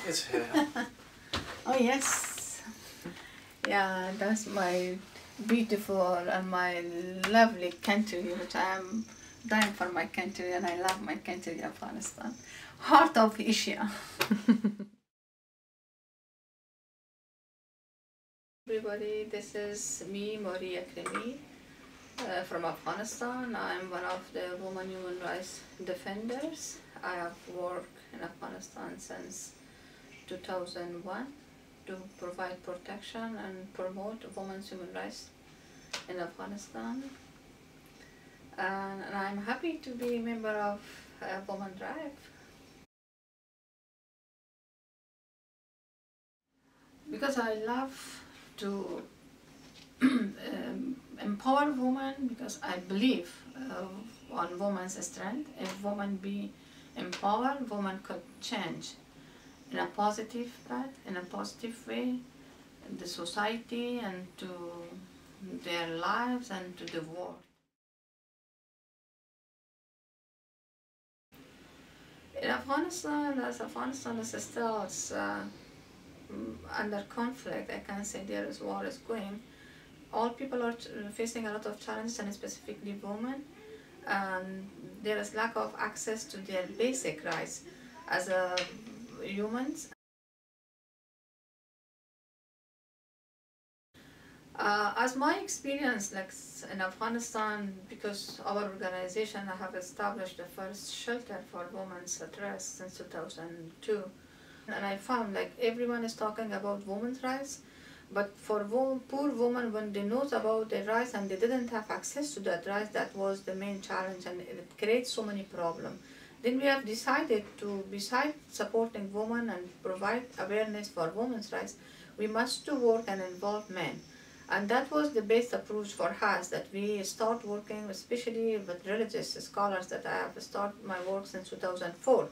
It's here. Oh yes. Yeah, that's my beautiful and my lovely country, which I am dying for my country, and I love my country, Afghanistan. Heart of Asia. Everybody, this is me, Akrami, from Afghanistan. I am one of the women human rights defenders. I have worked in Afghanistan since 2001 to provide protection and promote women's human rights in Afghanistan. And I'm happy to be a member of Women Drive. Because I love to empower women, because I believe on women's strength. If women be empowered, women could change in a positive path, in a positive way, in the society and to their lives and to the world. In Afghanistan, as Afghanistan is still under conflict, I can say there is war is going. All people are facing a lot of challenges, and specifically women. There is lack of access to their basic rights as humans. As my experience, like in Afghanistan, because our organization have established the first shelter for women's at risk since 2002, and I found like everyone is talking about women's rights, but for poor women, when they know about their rights and they didn't have access to that rights, that was the main challenge, and it creates so many problems. Then we have decided to, besides supporting women and provide awareness for women's rights, we must to work and involve men. And that was the best approach for us, that we start working especially with religious scholars, that I have started my work since 2004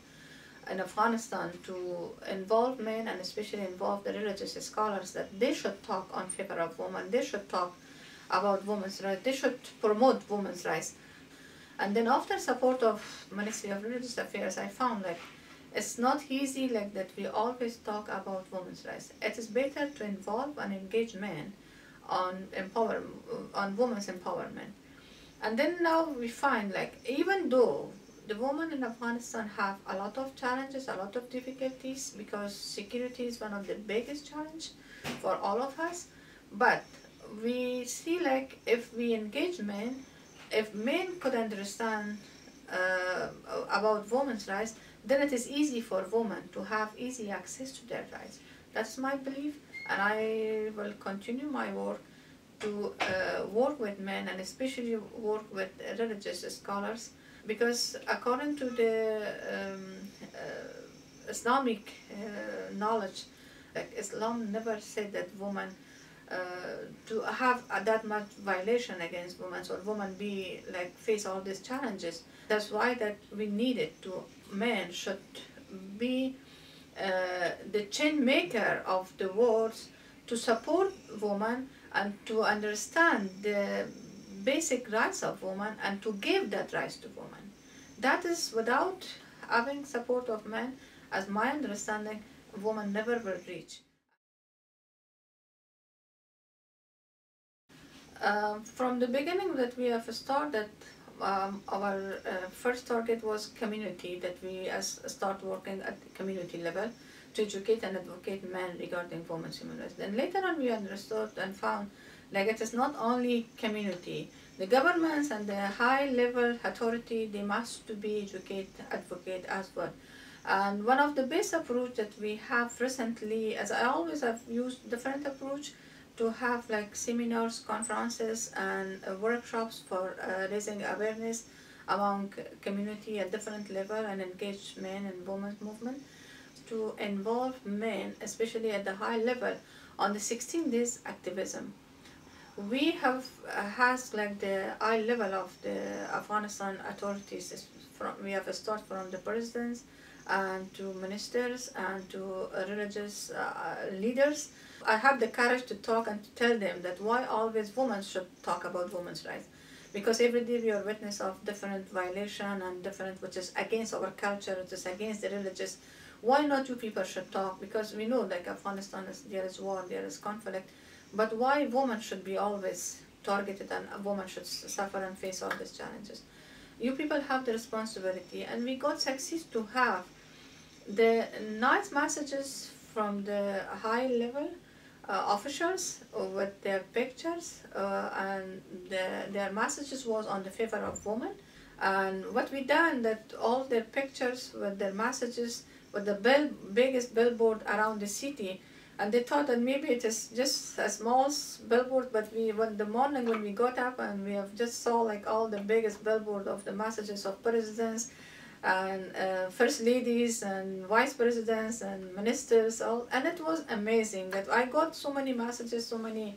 in Afghanistan, to involve men and especially involve the religious scholars, that they should talk on favor of women, they should talk about women's rights, they should promote women's rights. And then after support of Ministry of Religious Affairs, I found like it's not easy like that we always talk about women's rights. It is better to involve and engage men on women's empowerment. And then now we find like even though the women in Afghanistan have a lot of challenges, a lot of difficulties, because security is one of the biggest challenge for all of us, but we see like if we engage men, if men could understand about women's rights, then it is easy for women to have easy access to their rights. That's my belief, and I will continue my work to work with men and especially work with religious scholars, because according to the Islamic knowledge, like Islam never said that women to have that much violation against women, or women be like face all these challenges. That's why that we needed to, men should be the chain maker of the world to support women and to understand the basic rights of women and to give that rights to women. That is, without having support of men, as my understanding, women never will reach. From the beginning that we have started, our first target was community, that we start working at the community level to educate and advocate men regarding women's human rights. Then later on we understood and found like it is not only community, the governments and the high level authority, they must to be educate, advocate as well. And one of the best approach that we have recently, as I always have used different approach, to have like seminars, conferences and workshops for raising awareness among community at different level and engage men and women's movement, to involve men, especially at the high level, on the 16 days activism. We have has like the high level of the Afghanistan authorities. We have started from the presidents and to ministers and to religious leaders. I have the courage to talk and to tell them that why always women should talk about women's rights. because every day we are witness of different violation and different, which is against our culture, which is against the religious. Why not you people should talk? Because we know like Afghanistan, there is war, there is conflict, but why women should be always targeted and a woman should suffer and face all these challenges? You people have the responsibility, and we got success to have the nice messages from the high level officials with their pictures, and their messages was on the favor of women. And what we done, that all their pictures with their messages with the biggest billboard around the city, and they thought that maybe it is just a small billboard, but when the morning when we got up and we have just saw like all the biggest billboard of the messages of presidents and first ladies and vice presidents and ministers, all, and it was amazing that I got so many messages, so many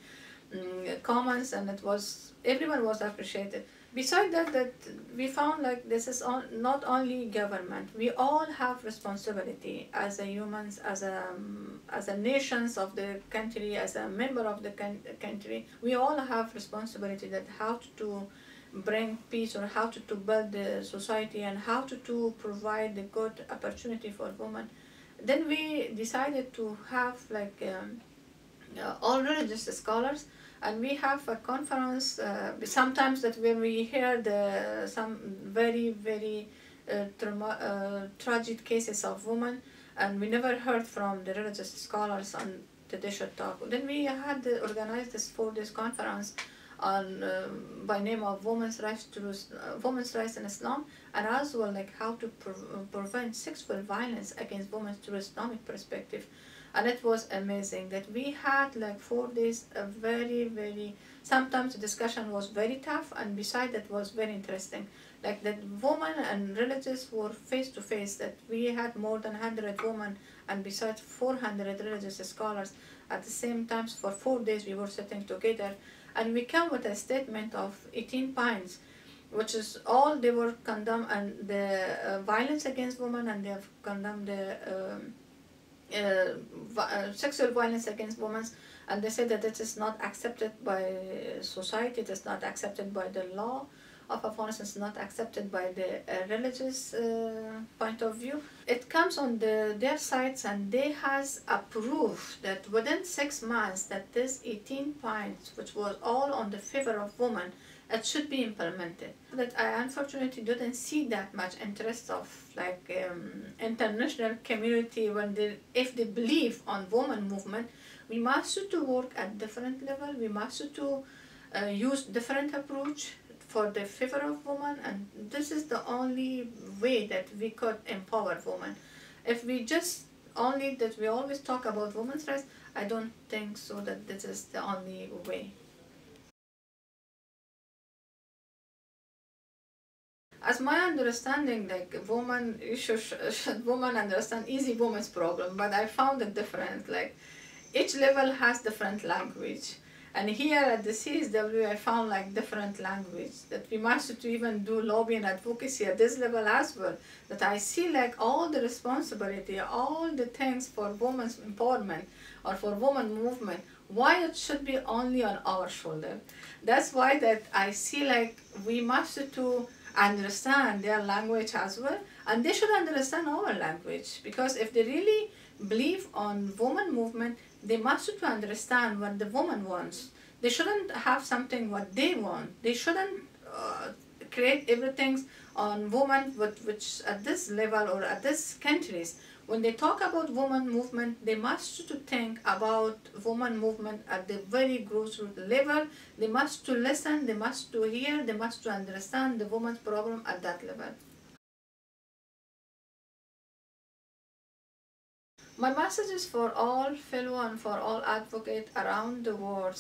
comments, and it was, everyone was appreciated. Besides that we found like this is not only government, we all have responsibility as a humans, as a nations of the country, as a member of the country. We all have responsibility that how to bring peace, or how to build the society, and how to provide the good opportunity for women. Then we decided to have like all religious scholars, and we have a conference. Sometimes that when we hear some very tragic cases of women, and we never heard from the religious scholars on they should talk. Then we had organized this 4 days conference on by name of women's rights in Islam, and as well like how to prevent sexual violence against women through Islamic perspective. And it was amazing that we had like 4 days a very, sometimes the discussion was very tough, and beside that was very interesting. Like that women and religious were face to face, that we had more than 100 women and besides 400 religious scholars at the same time. For 4 days we were sitting together, and we came with a statement of 18 points, which is all they were condemned, and the violence against women, and they have condemned the sexual violence against women, and they said that it is not accepted by society, it is not accepted by the law of Afghanistan, it's not accepted by the religious point of view. It comes on their sites, and they has approved that within 6 months that this 18 points, which was all on the favor of women, it should be implemented. That I unfortunately didn't see that much interest of like international community when if they believe on women movement. We must to work at different level. We must to use different approach for the favor of women, and this is the only way that we could empower women. If we just only that we always talk about women's rights, I don't think so that this is the only way. As my understanding, like woman, should woman understand easy woman's problem, but I found it different. Like each level has different language, and here at the CSW I found like different language that we must to even do lobby and advocacy at this level as well. That I see like all the responsibility, all the things for women's empowerment or for women movement. Why it should be only on our shoulder? That's why that I see like we must to understand their language as well, and they should understand our language, because if they really believe on woman movement, they must to understand what the woman wants. They shouldn't have something what they want. They shouldn't create everything on woman which at this level or at this countries. When they talk about woman movement, they must to think about woman movement at the very grassroots level. They must to listen, they must to hear, they must to understand the woman's problem at that level. My message is for all fellow and for all advocates around the world,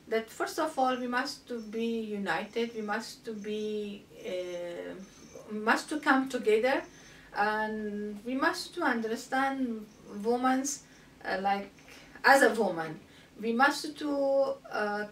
that first of all we must to be united, we must to be must to come together, and we must to understand women's like as a woman. We must to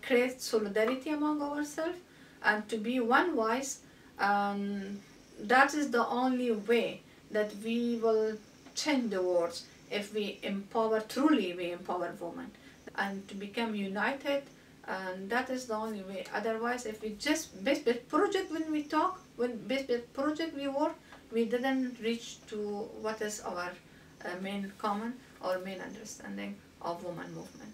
create solidarity among ourselves and to be one voice, and that is the only way that we will change the world. If we empower, truly we empower women, and to become united And that is the only way. Otherwise, if we just base-based project, when we talk, when base-based project we work, we didn't reach to what is our main common or main understanding of woman movement.